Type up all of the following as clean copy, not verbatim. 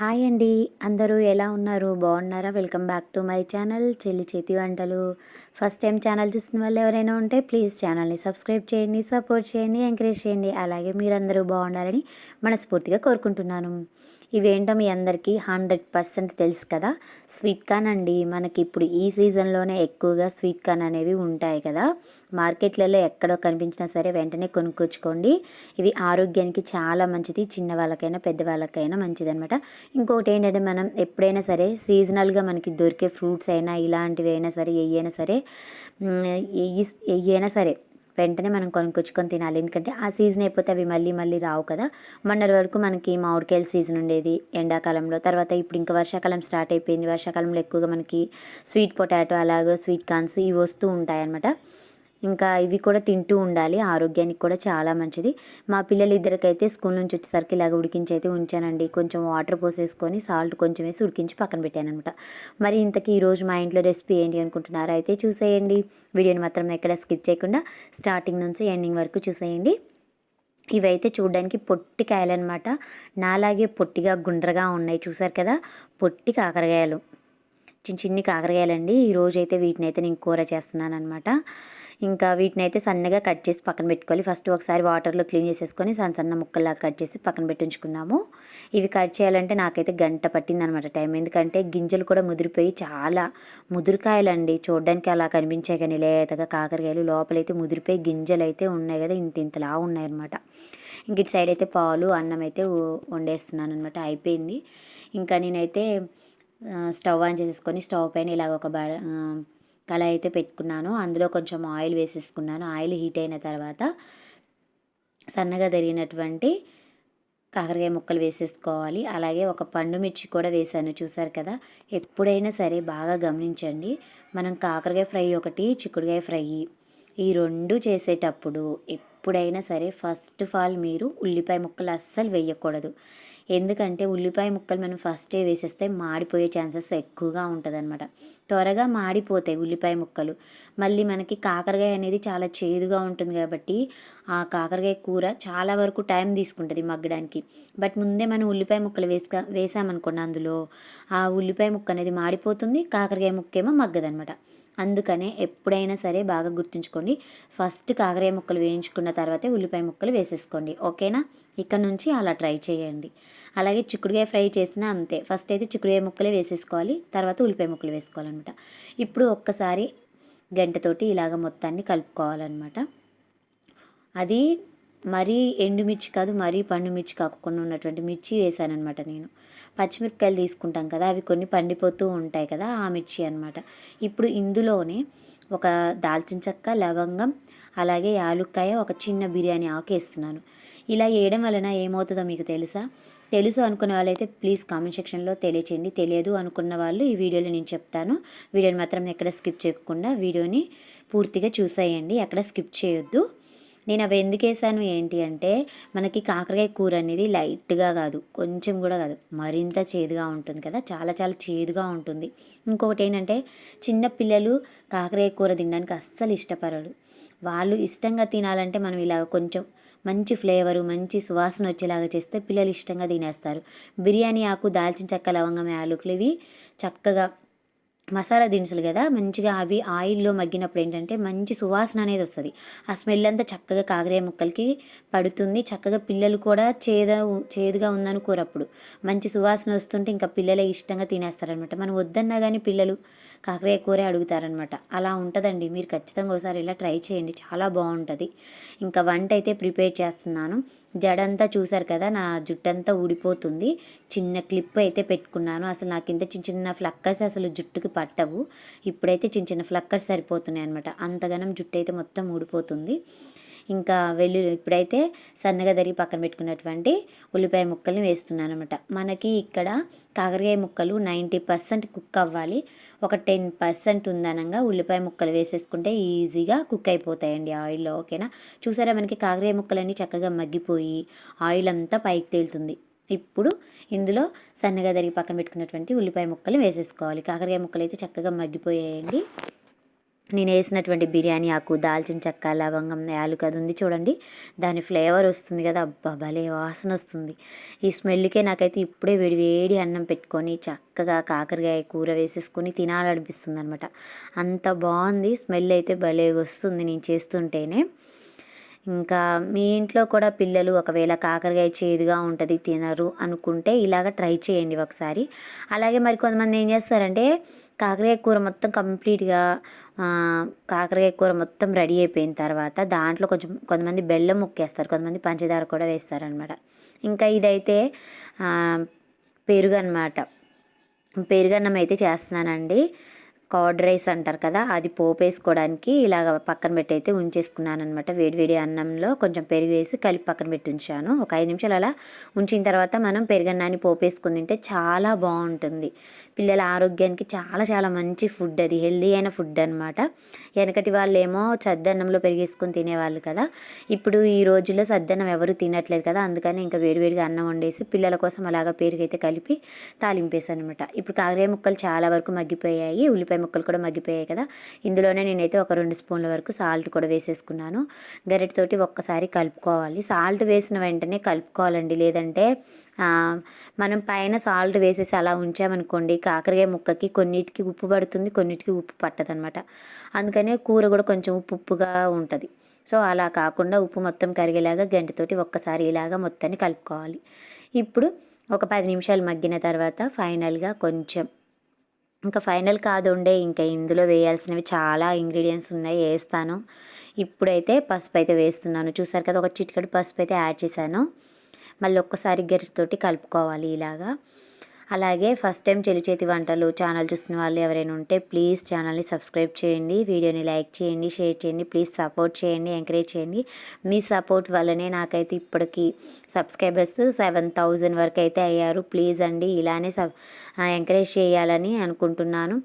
Hi అండి. అందరూ ఎలా ఉన్నారు? బాగున్నారా? Welcome back to my channel చెల్లి చేతి వంటలు. ఫస్ట్ టైం ఛానల్ చూస్తున్న వాళ్ళు ఎవరైనా ఉంటే ప్లీజ్ ఛానల్ని సబ్స్క్రైబ్ చేయండి, సపోర్ట్ చేయండి, ఎంకరేజ్ చేయండి. అలాగే మీరందరూ బాగుండాలని మనస్ఫూర్తిగా కోరుకుంటున్నాను. ఇవేంటో మీ అందరికీ 100% తెలుసు కదా, స్వీట్ కార్న్ అండి. మనకి ఇప్పుడు ఈ సీజన్లోనే ఎక్కువగా స్వీట్ కార్న్ అనేవి ఉంటాయి కదా. మార్కెట్లలో ఎక్కడో కనిపించినా సరే వెంటనే కొనుక్కొచ్చుకోండి. ఇవి ఆరోగ్యానికి చాలా మంచిది, చిన్న వాళ్ళకైనా పెద్దవాళ్ళకైనా మంచిది అనమాట. ఇంకొకటి ఏంటంటే, మనం ఎప్పుడైనా సరే సీజనల్గా మనకి దొరికే ఫ్రూట్స్ అయినా ఇలాంటివి అయినా సరే ఎయ్యైనా సరే వెంటనే మనం కొనుక్కొచ్చుకొని తినాలి. ఎందుకంటే ఆ సీజన్ అయిపోతే అవి మళ్ళీ మళ్ళీ రావు కదా. మొన్నటి వరకు మనకి మామిడికాయల సీజన్ ఉండేది ఎండాకాలంలో. తర్వాత ఇప్పుడు ఇంకా వర్షాకాలం స్టార్ట్ అయిపోయింది. వర్షాకాలంలో ఎక్కువగా మనకి స్వీట్ పొటాటో అలాగే స్వీట్ కార్న్స్ ఇవి వస్తూ ఉంటాయి అన్నమాట. ఇంకా ఇవి కూడా తింటూ ఉండాలి, ఆరోగ్యానికి కూడా చాలా మంచిది. మా పిల్లలు ఇద్దరికైతే స్కూల్ నుంచి వచ్చేసరికి ఇలాగ ఉడికించి అయితే ఉంచానండి. కొంచెం వాటర్ పోసేసుకొని సాల్ట్ కొంచెం వేసి ఉడికించి పక్కన పెట్టాను అనమాట. మరి ఇంతకీ ఈరోజు మా ఇంట్లో రెసిపీ ఏంటి అనుకుంటున్నారా? అయితే చూసేయండి. వీడియోని మాత్రం ఎక్కడ స్కిప్ చేయకుండా స్టార్టింగ్ నుంచి ఎండింగ్ వరకు చూసేయండి. ఇవైతే చూడడానికి పొట్టి కాయలు అనమాట. నాలాగే పొట్టిగా గుండ్రగా ఉన్నాయి, చూసారు కదా, పొట్టి కాకరకాయలు, చిన్ని కాకరకాయలండి. ఈరోజైతే వీటిని అయితే నేను కూర చేస్తున్నాను అనమాట. ఇంకా వీటిని అయితే సన్నగా కట్ చేసి పక్కన పెట్టుకోవాలి. ఫస్ట్ ఒకసారి వాటర్లో క్లీన్ చేసేసుకొని సన్న సన్న ముక్కల్లా కట్ చేసి పక్కన పెట్టించుకుందాము. ఇవి కట్ చేయాలంటే నాకైతే గంట పట్టింది అనమాట టైం. ఎందుకంటే గింజలు కూడా ముదిరిపోయి చాలా ముదురుకాయలండి. చూడడానికి అలా కనిపించాయి కానీ లేతగా కాకరకాయలు లోపలైతే ముదిరిపోయి గింజలు అయితే ఉన్నాయి కదా, ఇంతలా ఉన్నాయన్నమాట. ఇంక ఇటు సైడ్ అయితే పాలు అన్నం అయితే వండేస్తున్నాను అనమాట. అయిపోయింది. ఇంకా నేనైతే స్టవ్ ఆన్ చేసుకొని స్టవ్ పైన ఇలాగ ఒక కళాయి అయితే పెట్టుకున్నాను. అందులో కొంచెం ఆయిల్ వేసేసుకున్నాను. ఆయిల్ హీట్ అయిన తర్వాత సన్నగా తరిగినటువంటి కాకరకాయ ముక్కలు వేసేసుకోవాలి. అలాగే ఒక పండు మిర్చి కూడా వేసాను, చూసారు కదా. ఎప్పుడైనా సరే బాగా గమనించండి, మనం కాకరకాయ ఫ్రై ఒకటి, చిక్కుడుకాయ ఫ్రై ఈ రెండు చేసేటప్పుడు ఎప్పుడైనా సరే ఫస్ట్ ఆఫ్ ఆల్ మీరు ఉల్లిపాయ ముక్కలు అస్సలు వేయకూడదు. ఎందుకంటే ఉల్లిపాయ ముక్కలు మనం ఫస్టే వేసేస్తే మాడిపోయే ఛాన్సెస్ ఎక్కువగా ఉంటుందన్నమాట. త్వరగా మాడిపోతాయి ఉల్లిపాయ ముక్కలు. మళ్ళీ మనకి కాకరకాయ అనేది చాలా చేదుగా ఉంటుంది కాబట్టి ఆ కాకరకాయ కూర చాలా వరకు టైం తీసుకుంటుంది మగ్గడానికి. బట్ ముందే మనం ఉల్లిపాయ ముక్కలు వేసామనుకోండి, అందులో ఆ ఉల్లిపాయ ముక్క అనేది మాడిపోతుంది, కాకరకాయ ముక్క ఏమో మగ్గదనమాట. అందుకనే ఎప్పుడైనా సరే బాగా గుర్తుంచుకోండి, ఫస్ట్ కాకరకాయ ముక్కలు వేయించుకున్న తర్వాతే ఉల్లిపాయ ముక్కలు వేసేసుకోండి, ఓకేనా. ఇక్కడ నుంచి అలా ట్రై చేయండి. అలాగే చిక్కుడుకాయ ఫ్రై చేసినా అంతే, ఫస్ట్ అయితే చిక్కుడుకాయ ముక్కలే వేసేసుకోవాలి, తర్వాత ఉల్లిపాయ ముక్కలు వేసుకోవాలన్నమాట. ఇప్పుడు ఒక్కసారి గంటతోటి ఇలాగ మొత్తాన్ని కలుపుకోవాలన్నమాట. అది మరీ ఎండుమిర్చి కాదు, మరీ పండు మిర్చి కాకుండా ఉన్నటువంటి మిర్చి వేసానమాట నేను. పచ్చిమిరపకాయలు తీసుకుంటాం కదా, అవి కొన్ని పండిపోతూ ఉంటాయి కదా, ఆ మిర్చి అనమాట. ఇప్పుడు ఇందులోనే ఒక దాల్చిన చెక్క, లవంగం, అలాగే యాలుక్కాయ, ఒక చిన్న బిర్యానీ ఆకు వేస్తున్నాను. ఇలా వేయడం వలన ఏమవుతుందో మీకు తెలుసు అనుకున్న వాళ్ళైతే ప్లీజ్ కామెంట్ సెక్షన్లో తెలియచేయండి. తెలియదు అనుకున్న వాళ్ళు ఈ వీడియోలో నేను చెప్తాను. వీడియోని మాత్రం ఎక్కడ స్కిప్ చేయకుండా వీడియోని పూర్తిగా చూసేయండి, ఎక్కడ స్కిప్ చేయొద్దు. నేను అవి ఎందుకు వేసాను ఏంటి అంటే, మనకి కాకరకాయ కూర అనేది లైట్గా కాదు, కొంచెం కూడా కాదు, మరింత చేదుగా ఉంటుంది కదా, చాలా చాలా చేదుగా ఉంటుంది. ఇంకొకటి ఏంటంటే, చిన్నపిల్లలు కాకరకాయ కూర తినడానికి అస్సలు ఇష్టపడరు. వాళ్ళు ఇష్టంగా తినాలంటే మనం ఇలా కొంచెం మంచి ఫ్లేవరు, మంచి సువాసన వచ్చేలాగా చేస్తే పిల్లలు ఇష్టంగా తినేస్తారు. బిర్యానీ ఆకు, దాల్చిన చెక్క, లవంగం, యాలకులు ఇవి చక్కగా మసాలా దినుసులు కదా, మంచిగా అవి ఆయిల్లో మగ్గినప్పుడు ఏంటంటే మంచి సువాసన అనేది వస్తుంది. ఆ స్మెల్ అంతా చక్కగా కాకరకాయ ముక్కలకి పడుతుంది. చక్కగా పిల్లలు కూడా చేదుగా ఉందనుకోరప్పుడు మంచి సువాసన వస్తుంటే ఇంకా పిల్లలే ఇష్టంగా తినేస్తారనమాట. మనం వద్దన్నా కానీ పిల్లలు కాకరకాయ కూరే అడుగుతారనమాట. అలా ఉంటుందండి. మీరు ఖచ్చితంగా ఒకసారి ఇలా ట్రై చేయండి, చాలా బాగుంటుంది. ఇంకా వంట అయితే ప్రిపేర్ చేస్తున్నాను. జడంతా చూసారు కదా, నా జుట్టంతా ఊడిపోతుంది. చిన్న క్లిప్ అయితే పెట్టుకున్నాను. అసలు నాకు ఇంత చిన్న చిన్న ఫ్లక్కర్స్ అసలు జుట్టుకి పట్టవు. ఇప్పుడైతే చిన్న చిన్న ఫ్లక్కర్స్ సరిపోతున్నాయి అనమాట. అంతగానం జుట్టు అయితే మొత్తం ఊడిపోతుంది. ఇంకా ఇప్పుడైతే సన్నగా తరిగి పక్కన పెట్టుకున్నటువంటి ఉల్లిపాయ ముక్కల్ని వేస్తున్నాను అనమాట. మనకి ఇక్కడ కాకరకాయ ముక్కలు 90% కుక్ అవ్వాలి. ఒక 10% ఉందనంగా ఉల్లిపాయ ముక్కలు వేసేసుకుంటే ఈజీగా కుక్ అయిపోతాయండి ఆయిల్లో, ఓకేనా. చూసారా, మనకి కాకరకాయ ముక్కలన్నీ చక్కగా మగ్గిపోయి ఆయిల్ అంతా పైకి తేలుతుంది. ఇప్పుడు ఇందులో సన్నగా తరిగి పక్కన పెట్టుకున్నటువంటి ఉల్లిపాయ ముక్కలు వేసేసుకోవాలి. కాకరకాయ ముక్కలు అయితే చక్కగా మగ్గిపోయాయండి. నేను వేసినటువంటి బిర్యానీ ఆకు, దాల్చిన చెక్క, లవంగం, యాలుక అది ఉంది చూడండి, దాని ఫ్లేవర్ వస్తుంది కదా, అబ్బా భలే వాసన వస్తుంది. ఈ స్మెల్కే నాకైతే ఇప్పుడే వేడి వేడి అన్నం పెట్టుకొని చక్కగా కాకరకాయ కూర వేసేసుకొని తినాలనిపిస్తుంది అనమాట. అంత బాగుంది స్మెల్ అయితే, భలే వస్తుంది నేను చేస్తుంటేనే. ఇంకా మీ ఇంట్లో కూడా పిల్లలు ఒకవేళ కాకరకాయ చేదుగా ఉంటుంది తినరు అనుకుంటే ఇలాగ ట్రై చేయండి ఒకసారి. అలాగే మరి కొంతమంది ఏం చేస్తారంటే కాకరకాయ కూర మొత్తం కంప్లీట్గా కాకరకాయ కూర మొత్తం రెడీ అయిపోయిన తర్వాత దాంట్లో కొంతమంది బెల్లం ముక్కేస్తారు, కొంతమంది పంచదార కూడా వేస్తారనమాట. ఇంకా ఇదైతే పెరుగు అనమాట. పెరుగన్నం అయితే చేస్తున్నానండి. కర్డ్ రైస్ అంటారు కదా, అది పోపు వేసుకోవడానికి ఇలాగ పక్కన పెట్టి అయితే ఉంచేసుకున్నాను అనమాట. వేడివేడి అన్నంలో కొంచెం పెరుగు వేసి కలిపి పక్కన పెట్టి ఉంచాను. ఒక 5 నిమిషాలు అలా ఉంచిన తర్వాత మనం పెరుగన్నాన్ని పోపు వేసుకుని తింటే చాలా బాగుంటుంది. పిల్లల ఆరోగ్యానికి చాలా చాలా మంచి ఫుడ్, అది హెల్దీ అయిన ఫుడ్ అనమాట. వెనకటి వాళ్ళు ఏమో సద్దన్నంలో పెరిగేసుకొని తినేవాళ్ళు కదా, ఇప్పుడు ఈ రోజుల్లో సద్దన్నం ఎవరు తినట్లేదు కదా, అందుకని ఇంకా వేడివేడిగా అన్నం వండేసి పిల్లల కోసం అలాగ పెరుగు అయితే కలిపి తాలింపేసాను అనమాట. ఇప్పుడు కాకరకాయ ముక్కలు చాలా వరకు మగ్గిపోయాయి, ఉల్లిపాయ ముక్కలు కూడా మగ్గిపోయాయి కదా, ఇందులోనే నేనైతే ఒక 2 స్పూన్ల వరకు సాల్ట్ కూడా వేసేసుకున్నాను. గరిటెతోటి ఒక్కసారి కలుపుకోవాలి. సాల్ట్ వేసిన వెంటనే కలుపుకోవాలండి, లేదంటే మనం పైన సాల్ట్ వేసేసి అలా ఉంచామనుకోండి కాకరకాయ ముక్కకి కొన్నిటికి ఉప్పు పడుతుంది, కొన్నిటికి ఉప్పు పట్టదు అనమాట. అందుకనే కూర కూడా కొంచెం ఉప్పుగా ఉంటుంది. సో అలా కాకుండా ఉప్పు మొత్తం కరిగేలాగా గంటతోటి ఒక్కసారి ఇలాగా మొత్తాన్ని కలుపుకోవాలి. ఇప్పుడు ఒక 10 నిమిషాలు మగ్గిన తర్వాత ఫైనల్గా కొంచెం, ఇంకా ఫైనల్ కాదుండే, ఇంకా ఇందులో వేయాల్సినవి చాలా ఇంగ్రీడియంట్స్ ఉన్నాయి, వేస్తాను. ఇప్పుడైతే పసుపు అయితే వేస్తున్నాను. చూసారు కదా, ఒక చిటికెడు పసుపు అయితే యాడ్ చేశాను. మళ్ళీ ఒక్కసారి గరిటెతోటి కలుపుకోవాలి ఇలాగా. అలాగే ఫస్ట్ టైం చెల్లి చేతి వంటలు ఛానల్ చూస్తున్న వాళ్ళు ఎవరైనా ఉంటే ప్లీజ్ ఛానల్ని సబ్స్క్రైబ్ చేయండి, వీడియోని లైక్ చేయండి, షేర్ చేయండి, ప్లీజ్ సపోర్ట్ చేయండి, ఎంకరేజ్ చేయండి. మీ సపోర్ట్ వల్లనే నాకైతే ఇప్పటికి సబ్స్క్రైబర్స్ 7,000 వరకు అయితే అయ్యారు. ప్లీజ్ అండి, ఇలానే ఎంకరేజ్ చేయాలని అనుకుంటున్నాను.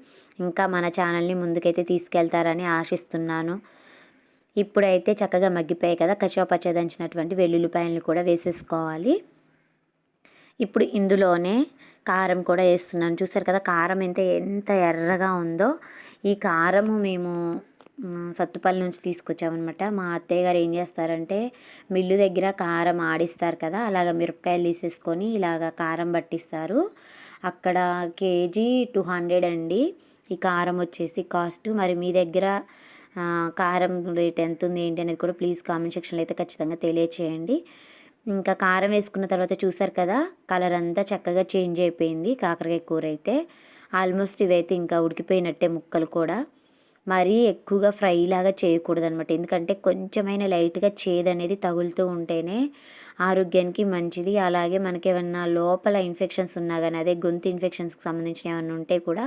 ఇంకా మన ఛానల్ని ముందుకైతే తీసుకెళ్తారని ఆశిస్తున్నాను. ఇప్పుడైతే చక్కగా మగ్గిపోయాయి కదా, కచ్చాపచ్చా దంచినటువంటి వెల్లుల్లిపాయలను కూడా వేసేసుకోవాలి. ఇప్పుడు ఇందులోనే కారం కూడా వేస్తున్నాను. చూసారు కదా కారం ఎంత ఎర్రగా ఉందో. ఈ కారము మేము సత్తుపల్లి నుంచి తీసుకొచ్చామన్నమాట. మా అత్తయ్య గారు ఏం చేస్తారంటే మిల్లు దగ్గర కారం ఆడిస్తారు కదా, అలాగ మిరపకాయలు తీసేసుకొని ఇలాగ కారం పట్టిస్తారు. అక్కడ కేజీ 200 అండి ఈ కారం వచ్చేసి కాస్ట్. మరి మీ దగ్గర కారం రేట్ ఎంత ఉంది ఏంటి అనేది కూడా ప్లీజ్ కామెంట్ సెక్షన్లో అయితే ఖచ్చితంగా తెలియచేయండి. ఇంకా కారం వేసుకున్న తర్వాత చూసారు కదా కలర్ అంతా చక్కగా చేంజ్ అయిపోయింది కాకరకాయ కూర అయితే. ఆల్మోస్ట్ ఇవైతే ఇంకా ఉడికిపోయినట్టే ముక్కలు కూడా. మరీ ఎక్కువగా ఫ్రై లాగా చేయకూడదు అనమాట, ఎందుకంటే కొంచెమైనా లైట్గా చేదు అనేది తగులుతూ ఉంటేనే ఆరోగ్యానికి మంచిది. అలాగే మనకి ఏమన్నా లోపల ఇన్ఫెక్షన్స్ ఉన్నా కానీ, అదే గొంతు ఇన్ఫెక్షన్స్కి సంబంధించిన ఏమన్నా ఉంటే కూడా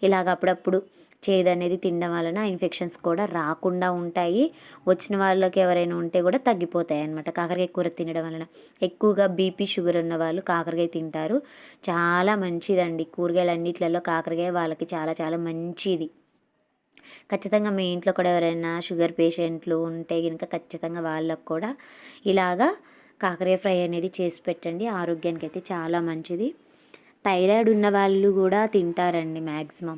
ఇలాగ అప్పుడప్పుడు చేదు అనేది తినడం వలన ఇన్ఫెక్షన్స్ కూడా రాకుండా ఉంటాయి. వచ్చిన వాళ్ళకి ఎవరైనా ఉంటే కూడా తగ్గిపోతాయి అన్నమాట కాకరకాయ కూర తినడం వలన. ఎక్కువగా బీపీ షుగర్ ఉన్న వాళ్ళు కాకరకాయ తింటారు, చాలా మంచిదండి. కూరగాయలు అన్నిట్లలో కాకరకాయ వాళ్ళకి చాలా చాలా మంచిది. ఖచ్చితంగా మీ ఇంట్లో కూడా ఎవరైనా షుగర్ పేషెంట్లు ఉంటే కనుక ఖచ్చితంగా వాళ్ళకు కూడా ఇలాగా కాకరకాయ ఫ్రై అనేది చేసి పెట్టండి, ఆరోగ్యానికి అయితే చాలా మంచిది. థైరాయిడ్ ఉన్న వాళ్ళు కూడా తింటారండి మ్యాక్సిమం.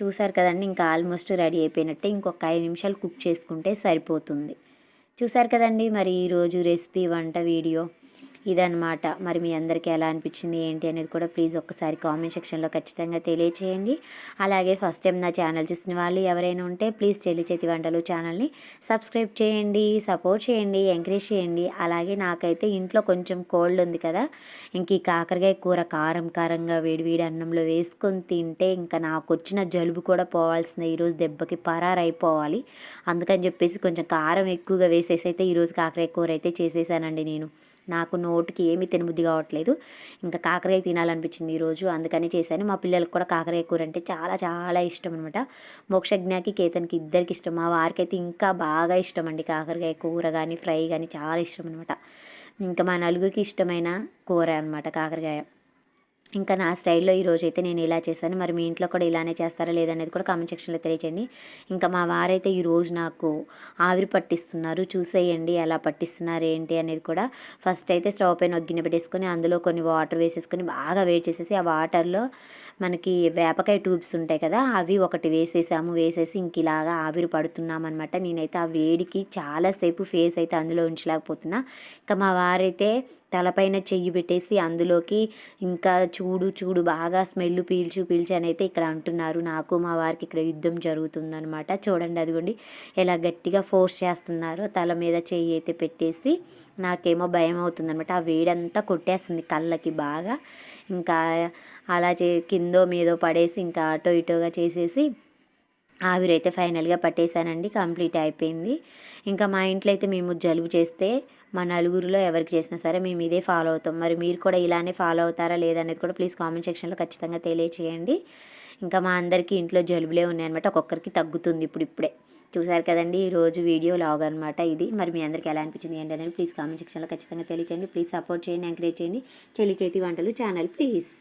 చూసారు కదండి, ఇంకా ఆల్మోస్ట్ రెడీ అయిపోయినట్టే. ఇంకొక 5 నిమిషాలు కుక్ చేసుకుంటే సరిపోతుంది. చూసారు కదండి, మరి ఈరోజు రెసిపీ వంట వీడియో ఇదన్నమాట. మరి మీ అందరికీ ఎలా అనిపించింది ఏంటి అనేది కూడా ప్లీజ్ ఒక్కసారి కామెంట్ సెక్షన్లో ఖచ్చితంగా తెలియచేయండి. అలాగే ఫస్ట్ టైం నా ఛానల్ చూసిన వాళ్ళు ఎవరైనా ఉంటే ప్లీజ్ చెల్లి చేతి వంటలు ఛానల్ని సబ్స్క్రైబ్ చేయండి, సపోర్ట్ చేయండి, ఎంకరేజ్ చేయండి. అలాగే నాకైతే ఇంట్లో కొంచెం కోల్డ్ ఉంది కదా, ఇంక ఈ కాకరకాయ కూర కారం కారంగా వేడివేడి అన్నంలో వేసుకొని తింటే ఇంకా నాకు వచ్చిన జలుబు కూడా పోవాల్సిందే, ఈరోజు దెబ్బకి పరారైపోవాలి. అందుకని చెప్పేసి కొంచెం కారం ఎక్కువగా వేసేసి అయితే ఈరోజు కాకరకాయ కూర అయితే చేసేసానండి నేను. నాకు నోటికి ఏమీ తినబుద్ధి కావట్లేదు, ఇంకా కాకరకాయ తినాలనిపించింది ఈరోజు, అందుకని చేశాను. మా పిల్లలకు కూడా కాకరకాయ కూర అంటే చాలా చాలా ఇష్టం అనమాట. మోక్షజ్ఞకి కేతన్కి ఇద్దరికి ఇష్టం, మా వారికి అయితే ఇంకా బాగా ఇష్టం అండి కాకరకాయ కూర కానీ ఫ్రై కానీ చాలా ఇష్టం అనమాట. ఇంకా మా నలుగురికి ఇష్టమైన కూర అనమాట కాకరకాయ. ఇంకా నా స్టైల్లో ఈరోజైతే నేను ఇలా చేశాను. మరి మీ ఇంట్లో కూడా ఇలానే చేస్తారా లేదనేది కూడా కామెంట్ సెక్షన్లో తెలియచేయండి. ఇంకా మా వారైతే ఈరోజు నాకు ఆవిరి పట్టిస్తున్నారు. చూసేయండి ఎలా పట్టిస్తున్నారు ఏంటి అనేది కూడా. ఫస్ట్ అయితే స్టవ్ పైన ఒక గిన్నె పెట్టేసుకొని అందులో కొన్ని వాటర్ వేసేసుకొని బాగా వేడి చేసేసి ఆ వాటర్లో మనకి వేపకాయ ట్యూబ్స్ ఉంటాయి కదా, అవి ఒకటి వేసేసి ఇంక ఇలాగా ఆవిరి పడుతున్నాం అనమాట. నేనైతే ఆ వేడికి చాలాసేపు ఫేస్ అయితే అందులో ఉంచలేకపోతున్నా. ఇంకా మా వారైతే తలపైన చెయ్యి పెట్టేసి అందులోకి ఇంకా చూడు బాగా స్మెల్ పీల్చి అని అయితే ఇక్కడ అంటున్నారు. నాకు మా వారికి ఇక్కడ యుద్ధం జరుగుతుందనమాట. చూడండి అదిగోండి ఎలా గట్టిగా ఫోర్స్ చేస్తున్నారో తల మీద చెయ్యి అయితే పెట్టేసి. నాకేమో భయం అవుతుందనమాట. ఆ వేడంతా కొట్టేస్తుంది కళ్ళకి బాగా. ఇంకా అలా కిందో మీదో పడేసి ఇంకా అటో ఇటోగా చేసేసి ఆవిరైతే ఫైనల్గా పట్టేశానండి. కంప్లీట్ అయిపోయింది. ఇంకా మా ఇంట్లో అయితే మేము జలుబు చేస్తే మా నలుగురిలో ఎవరికి చేసినా సరే మేము ఇదే ఫాలో అవుతాం. మరి మీరు కూడా ఇలానే ఫాలో అవుతారా లేదనేది కూడా ప్లీజ్ కామెంట్ సెక్షన్లో ఖచ్చితంగా తెలియచేయండి. ఇంకా మా అందరికీ ఇంట్లో జలుబులే ఉన్నాయన్నమాట. ఒక్కొక్కరికి తగ్గుతుంది ఇప్పుడిప్పుడే. చూసారు కదండి ఈరోజు వీడియో లాగ్ అనమాట ఇది. మరి మీ అందరికీ ఎలా అనిపించింది ఏంటి అనేది ప్లీజ్ కామెంట్ సెక్షన్లో ఖచ్చితంగా తెలియచేయండి. ప్లీజ్ సపోర్ట్ చేయండి, ఎంకరేజ్ చేయండి. చెల్లి చేతి వంటలు ఛానల్ ప్లీజ్.